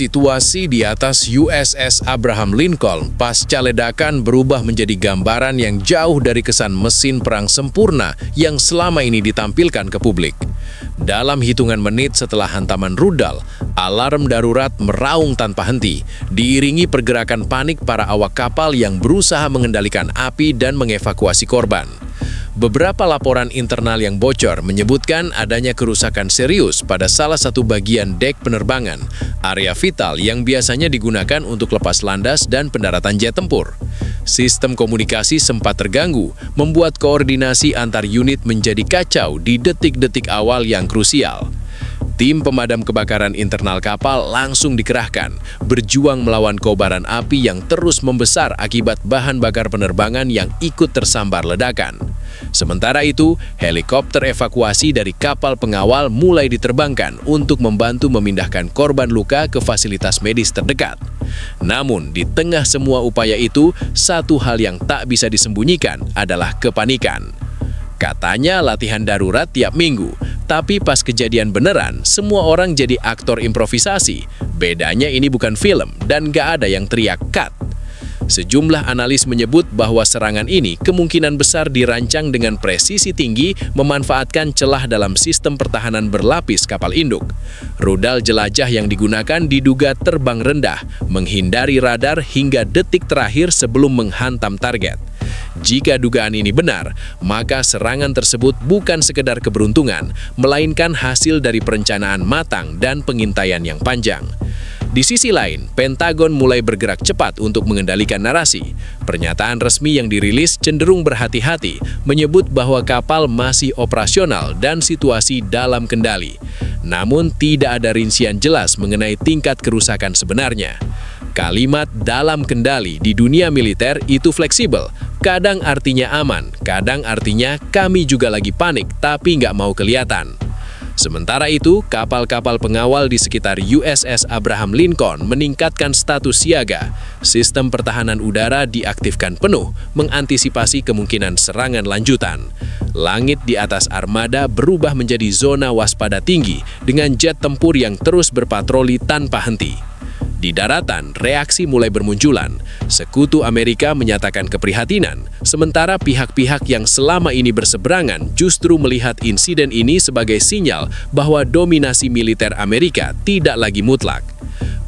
Situasi di atas USS Abraham Lincoln pasca ledakan berubah menjadi gambaran yang jauh dari kesan mesin perang sempurna yang selama ini ditampilkan ke publik. Dalam hitungan menit setelah hantaman rudal, alarm darurat meraung tanpa henti, diiringi pergerakan panik para awak kapal yang berusaha mengendalikan api dan mengevakuasi korban. Beberapa laporan internal yang bocor menyebutkan adanya kerusakan serius pada salah satu bagian dek penerbangan, area vital yang biasanya digunakan untuk lepas landas dan pendaratan jet tempur. Sistem komunikasi sempat terganggu, membuat koordinasi antar unit menjadi kacau di detik-detik awal yang krusial. Tim pemadam kebakaran internal kapal langsung dikerahkan, berjuang melawan kobaran api yang terus membesar akibat bahan bakar penerbangan yang ikut tersambar ledakan. Sementara itu, helikopter evakuasi dari kapal pengawal mulai diterbangkan untuk membantu memindahkan korban luka ke fasilitas medis terdekat. Namun, di tengah semua upaya itu, satu hal yang tak bisa disembunyikan adalah kepanikan. Katanya latihan darurat tiap minggu, tapi pas kejadian beneran, semua orang jadi aktor improvisasi. Bedanya ini bukan film dan gak ada yang teriak cut. Sejumlah analis menyebut bahwa serangan ini kemungkinan besar dirancang dengan presisi tinggi memanfaatkan celah dalam sistem pertahanan berlapis kapal induk. Rudal jelajah yang digunakan diduga terbang rendah, menghindari radar hingga detik terakhir sebelum menghantam target. Jika dugaan ini benar, maka serangan tersebut bukan sekedar keberuntungan, melainkan hasil dari perencanaan matang dan pengintaian yang panjang. Di sisi lain, Pentagon mulai bergerak cepat untuk mengendalikan narasi. Pernyataan resmi yang dirilis cenderung berhati-hati, menyebut bahwa kapal masih operasional dan situasi dalam kendali. Namun tidak ada rincian jelas mengenai tingkat kerusakan sebenarnya. Kalimat dalam kendali di dunia militer itu fleksibel. Kadang artinya aman, kadang artinya kami juga lagi panik tapi nggak mau kelihatan. Sementara itu, kapal-kapal pengawal di sekitar USS Abraham Lincoln meningkatkan status siaga. Sistem pertahanan udara diaktifkan penuh, mengantisipasi kemungkinan serangan lanjutan. Langit di atas armada berubah menjadi zona waspada tinggi dengan jet tempur yang terus berpatroli tanpa henti. Di daratan, reaksi mulai bermunculan. Sekutu Amerika menyatakan keprihatinan, sementara pihak-pihak yang selama ini berseberangan justru melihat insiden ini sebagai sinyal bahwa dominasi militer Amerika tidak lagi mutlak.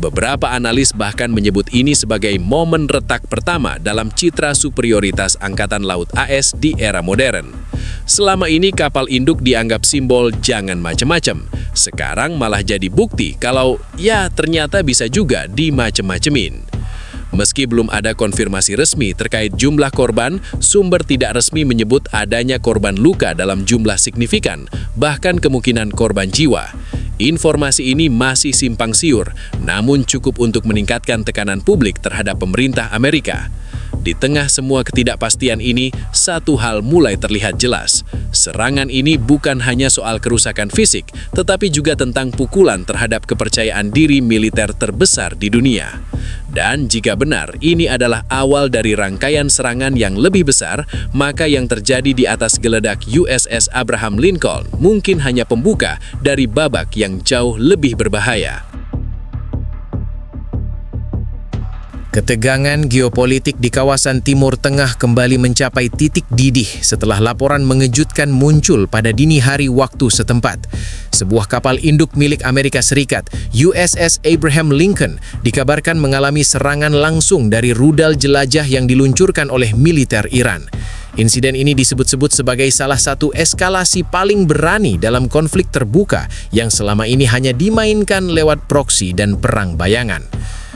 Beberapa analis bahkan menyebut ini sebagai momen retak pertama dalam citra superioritas Angkatan Laut AS di era modern. Selama ini kapal induk dianggap simbol jangan macem-macem. Sekarang malah jadi bukti kalau ya ternyata bisa juga dimacem-macemin. Meski belum ada konfirmasi resmi terkait jumlah korban, sumber tidak resmi menyebut adanya korban luka dalam jumlah signifikan, bahkan kemungkinan korban jiwa. Informasi ini masih simpang siur, namun cukup untuk meningkatkan tekanan publik terhadap pemerintah Amerika. Di tengah semua ketidakpastian ini, satu hal mulai terlihat jelas. Serangan ini bukan hanya soal kerusakan fisik, tetapi juga tentang pukulan terhadap kepercayaan diri militer terbesar di dunia. Dan jika benar ini adalah awal dari rangkaian serangan yang lebih besar, maka yang terjadi di atas geledak USS Abraham Lincoln mungkin hanya pembuka dari babak yang jauh lebih berbahaya. Ketegangan geopolitik di kawasan Timur Tengah kembali mencapai titik didih setelah laporan mengejutkan muncul pada dini hari waktu setempat. Sebuah kapal induk milik Amerika Serikat, USS Abraham Lincoln, dikabarkan mengalami serangan langsung dari rudal jelajah yang diluncurkan oleh militer Iran. Insiden ini disebut-sebut sebagai salah satu eskalasi paling berani dalam konflik terbuka yang selama ini hanya dimainkan lewat proksi dan perang bayangan.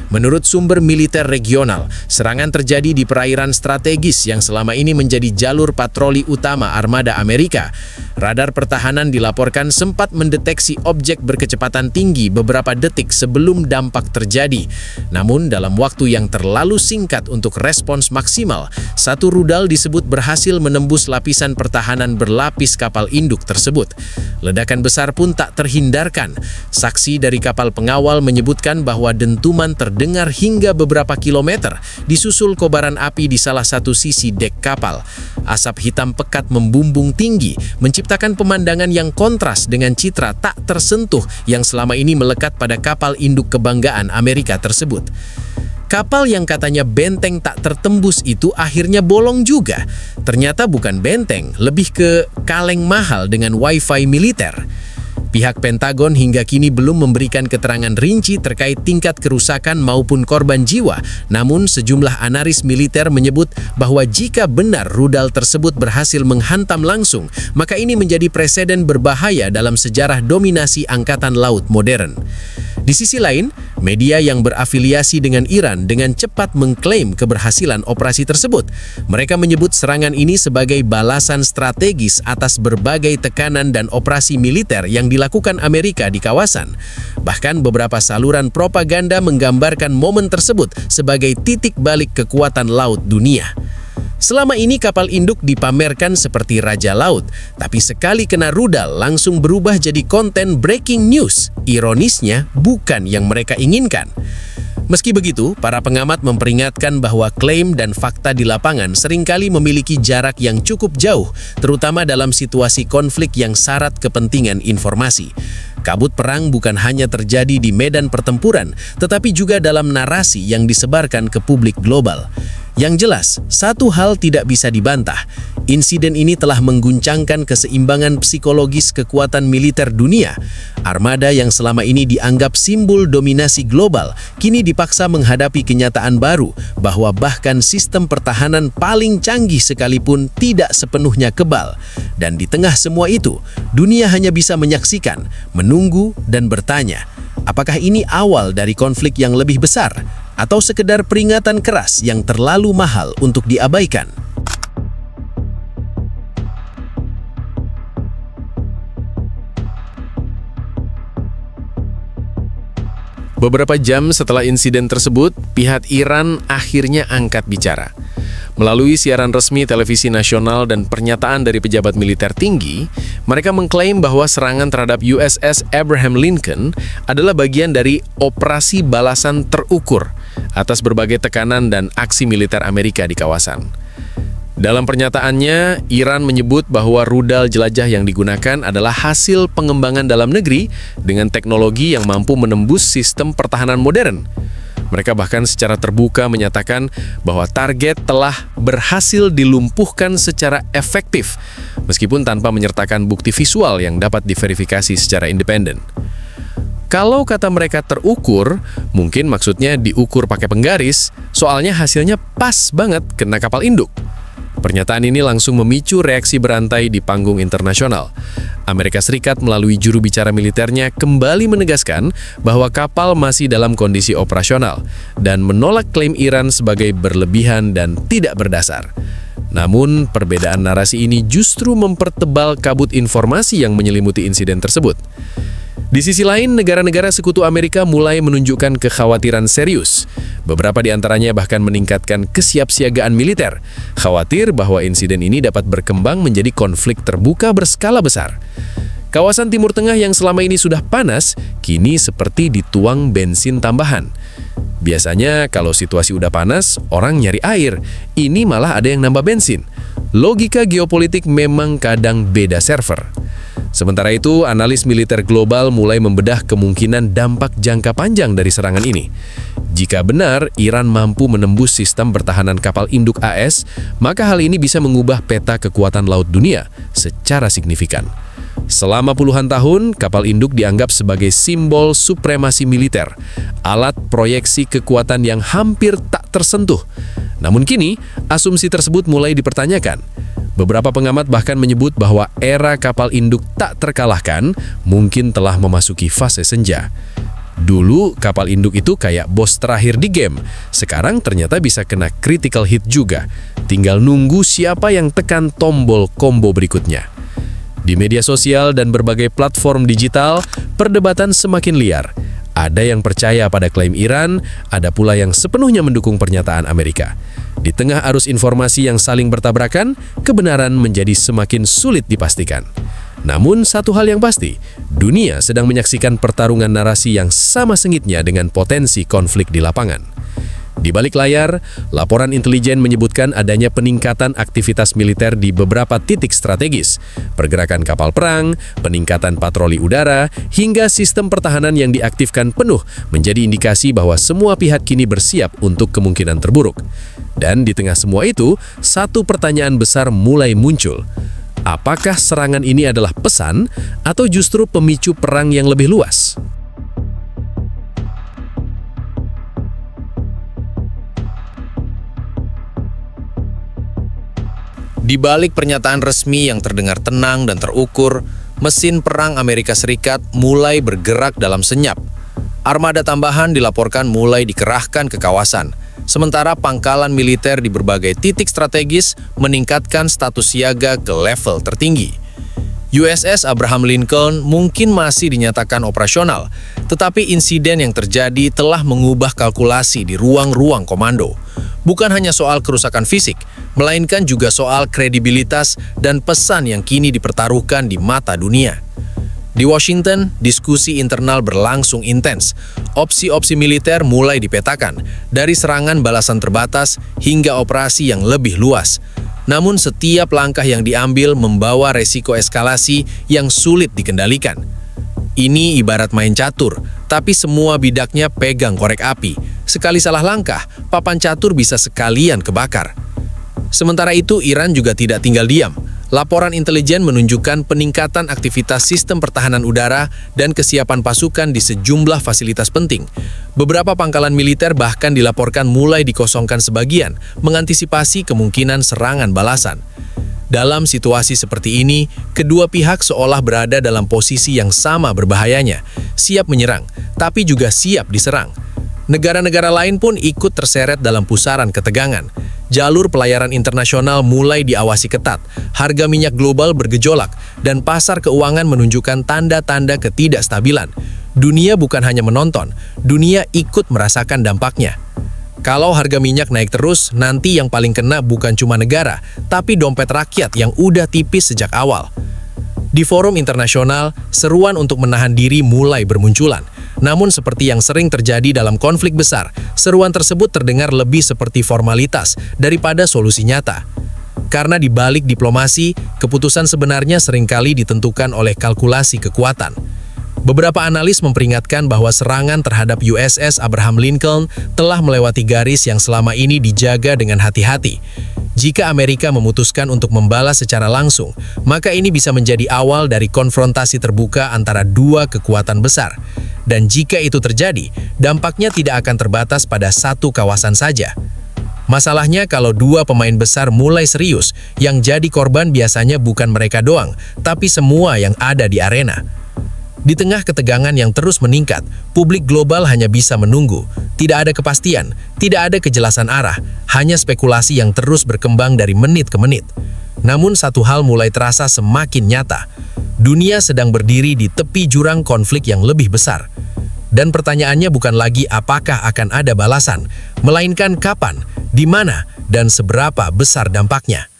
Menurut sumber militer regional, serangan terjadi di perairan strategis yang selama ini menjadi jalur patroli utama armada Amerika. Radar pertahanan dilaporkan sempat mendeteksi objek berkecepatan tinggi beberapa detik sebelum dampak terjadi. Namun dalam waktu yang terlalu singkat untuk respons maksimal, satu rudal disebut berhasil menembus lapisan pertahanan berlapis kapal induk tersebut. Ledakan besar pun tak terhindarkan. Saksi dari kapal pengawal menyebutkan bahwa dentuman terdengar terdengar hingga beberapa kilometer, disusul kobaran api di salah satu sisi dek kapal. Asap hitam pekat membumbung tinggi, menciptakan pemandangan yang kontras dengan citra tak tersentuh yang selama ini melekat pada kapal induk kebanggaan Amerika tersebut. Kapal yang katanya benteng tak tertembus itu akhirnya bolong juga. Ternyata bukan benteng, lebih ke kaleng mahal dengan wifi militer. Pihak Pentagon hingga kini belum memberikan keterangan rinci terkait tingkat kerusakan maupun korban jiwa. Namun sejumlah analis militer menyebut bahwa jika benar rudal tersebut berhasil menghantam langsung, maka ini menjadi preseden berbahaya dalam sejarah dominasi angkatan laut modern. Di sisi lain, media yang berafiliasi dengan Iran dengan cepat mengklaim keberhasilan operasi tersebut. Mereka menyebut serangan ini sebagai balasan strategis atas berbagai tekanan dan operasi militer yang dilakukan Amerika di kawasan. Bahkan beberapa saluran propaganda menggambarkan momen tersebut sebagai titik balik kekuatan laut dunia. Selama ini kapal induk dipamerkan seperti raja laut, tapi sekali kena rudal langsung berubah jadi konten breaking news. Ironisnya, bukan yang mereka inginkan. Meski begitu, para pengamat memperingatkan bahwa klaim dan fakta di lapangan seringkali memiliki jarak yang cukup jauh, terutama dalam situasi konflik yang syarat kepentingan informasi. Kabut perang bukan hanya terjadi di medan pertempuran, tetapi juga dalam narasi yang disebarkan ke publik global. Yang jelas, satu hal tidak bisa dibantah. Insiden ini telah mengguncangkan keseimbangan psikologis kekuatan militer dunia. Armada yang selama ini dianggap simbol dominasi global, kini dipaksa menghadapi kenyataan baru bahwa bahkan sistem pertahanan paling canggih sekalipun tidak sepenuhnya kebal. Dan di tengah semua itu, dunia hanya bisa menyaksikan, menunggu, dan bertanya, apakah ini awal dari konflik yang lebih besar? Atau sekedar peringatan keras yang terlalu mahal untuk diabaikan? Beberapa jam setelah insiden tersebut, pihak Iran akhirnya angkat bicara. Melalui siaran resmi televisi nasional dan pernyataan dari pejabat militer tinggi, mereka mengklaim bahwa serangan terhadap USS Abraham Lincoln adalah bagian dari operasi balasan terukur atas berbagai tekanan dan aksi militer Amerika di kawasan. Dalam pernyataannya, Iran menyebut bahwa rudal jelajah yang digunakan adalah hasil pengembangan dalam negeri dengan teknologi yang mampu menembus sistem pertahanan modern. Mereka bahkan secara terbuka menyatakan bahwa target telah berhasil dilumpuhkan secara efektif, meskipun tanpa menyertakan bukti visual yang dapat diverifikasi secara independen. Kalau kata mereka terukur, mungkin maksudnya diukur pakai penggaris, soalnya hasilnya pas banget kena kapal induk. Pernyataan ini langsung memicu reaksi berantai di panggung internasional. Amerika Serikat melalui juru bicara militernya kembali menegaskan bahwa kapal masih dalam kondisi operasional dan menolak klaim Iran sebagai berlebihan dan tidak berdasar. Namun, perbedaan narasi ini justru mempertebal kabut informasi yang menyelimuti insiden tersebut. Di sisi lain, negara-negara sekutu Amerika mulai menunjukkan kekhawatiran serius. Beberapa di antaranya bahkan meningkatkan kesiapsiagaan militer, khawatir bahwa insiden ini dapat berkembang menjadi konflik terbuka berskala besar. Kawasan Timur Tengah yang selama ini sudah panas, kini seperti dituang bensin tambahan. Biasanya kalau situasi udah panas, orang nyari air. Ini malah ada yang nambah bensin. Logika geopolitik memang kadang beda server. Sementara itu, analis militer global mulai membedah kemungkinan dampak jangka panjang dari serangan ini. Jika benar Iran mampu menembus sistem pertahanan kapal induk AS, maka hal ini bisa mengubah peta kekuatan laut dunia secara signifikan. Selama puluhan tahun, kapal induk dianggap sebagai simbol supremasi militer, alat proyeksi kekuatan yang hampir tak tersentuh. Namun kini, asumsi tersebut mulai dipertanyakan. Beberapa pengamat bahkan menyebut bahwa era kapal induk tak terkalahkan mungkin telah memasuki fase senja. Dulu, kapal induk itu kayak bos terakhir di game. Sekarang ternyata bisa kena critical hit juga. Tinggal nunggu siapa yang tekan tombol combo berikutnya. Di media sosial dan berbagai platform digital, perdebatan semakin liar. Ada yang percaya pada klaim Iran, ada pula yang sepenuhnya mendukung pernyataan Amerika. Di tengah arus informasi yang saling bertabrakan, kebenaran menjadi semakin sulit dipastikan. Namun satu hal yang pasti, dunia sedang menyaksikan pertarungan narasi yang sama sengitnya dengan potensi konflik di lapangan. Di balik layar, laporan intelijen menyebutkan adanya peningkatan aktivitas militer di beberapa titik strategis, pergerakan kapal perang, peningkatan patroli udara, hingga sistem pertahanan yang diaktifkan penuh menjadi indikasi bahwa semua pihak kini bersiap untuk kemungkinan terburuk. Dan di tengah semua itu, satu pertanyaan besar mulai muncul. Apakah serangan ini adalah pesan atau justru pemicu perang yang lebih luas? Di balik pernyataan resmi yang terdengar tenang dan terukur, mesin perang Amerika Serikat mulai bergerak dalam senyap. Armada tambahan dilaporkan mulai dikerahkan ke kawasan, sementara pangkalan militer di berbagai titik strategis meningkatkan status siaga ke level tertinggi. USS Abraham Lincoln mungkin masih dinyatakan operasional, tetapi insiden yang terjadi telah mengubah kalkulasi di ruang-ruang komando. Bukan hanya soal kerusakan fisik, melainkan juga soal kredibilitas dan pesan yang kini dipertaruhkan di mata dunia. Di Washington, diskusi internal berlangsung intens. Opsi-opsi militer mulai dipetakan, dari serangan balasan terbatas hingga operasi yang lebih luas. Namun setiap langkah yang diambil membawa resiko eskalasi yang sulit dikendalikan. Ini ibarat main catur, tapi semua bidaknya pegang korek api. Sekali salah langkah, papan catur bisa sekalian kebakar. Sementara itu, Iran juga tidak tinggal diam. Laporan intelijen menunjukkan peningkatan aktivitas sistem pertahanan udara dan kesiapan pasukan di sejumlah fasilitas penting. Beberapa pangkalan militer bahkan dilaporkan mulai dikosongkan sebagian, mengantisipasi kemungkinan serangan balasan. Dalam situasi seperti ini, kedua pihak seolah berada dalam posisi yang sama berbahayanya, siap menyerang, tapi juga siap diserang. Negara-negara lain pun ikut terseret dalam pusaran ketegangan. Jalur pelayaran internasional mulai diawasi ketat, harga minyak global bergejolak, dan pasar keuangan menunjukkan tanda-tanda ketidakstabilan. Dunia bukan hanya menonton, dunia ikut merasakan dampaknya. Kalau harga minyak naik terus, nanti yang paling kena bukan cuma negara, tapi dompet rakyat yang udah tipis sejak awal. Di forum internasional, seruan untuk menahan diri mulai bermunculan. Namun seperti yang sering terjadi dalam konflik besar, seruan tersebut terdengar lebih seperti formalitas daripada solusi nyata. Karena di balik diplomasi, keputusan sebenarnya seringkali ditentukan oleh kalkulasi kekuatan. Beberapa analis memperingatkan bahwa serangan terhadap USS Abraham Lincoln telah melewati garis yang selama ini dijaga dengan hati-hati. Jika Amerika memutuskan untuk membalas secara langsung, maka ini bisa menjadi awal dari konfrontasi terbuka antara dua kekuatan besar. Dan jika itu terjadi, dampaknya tidak akan terbatas pada satu kawasan saja. Masalahnya kalau dua pemain besar mulai serius, yang jadi korban biasanya bukan mereka doang, tapi semua yang ada di arena. Di tengah ketegangan yang terus meningkat, publik global hanya bisa menunggu. Tidak ada kepastian, tidak ada kejelasan arah, hanya spekulasi yang terus berkembang dari menit ke menit. Namun satu hal mulai terasa semakin nyata. Dunia sedang berdiri di tepi jurang konflik yang lebih besar. Dan pertanyaannya bukan lagi apakah akan ada balasan, melainkan kapan, di mana, dan seberapa besar dampaknya.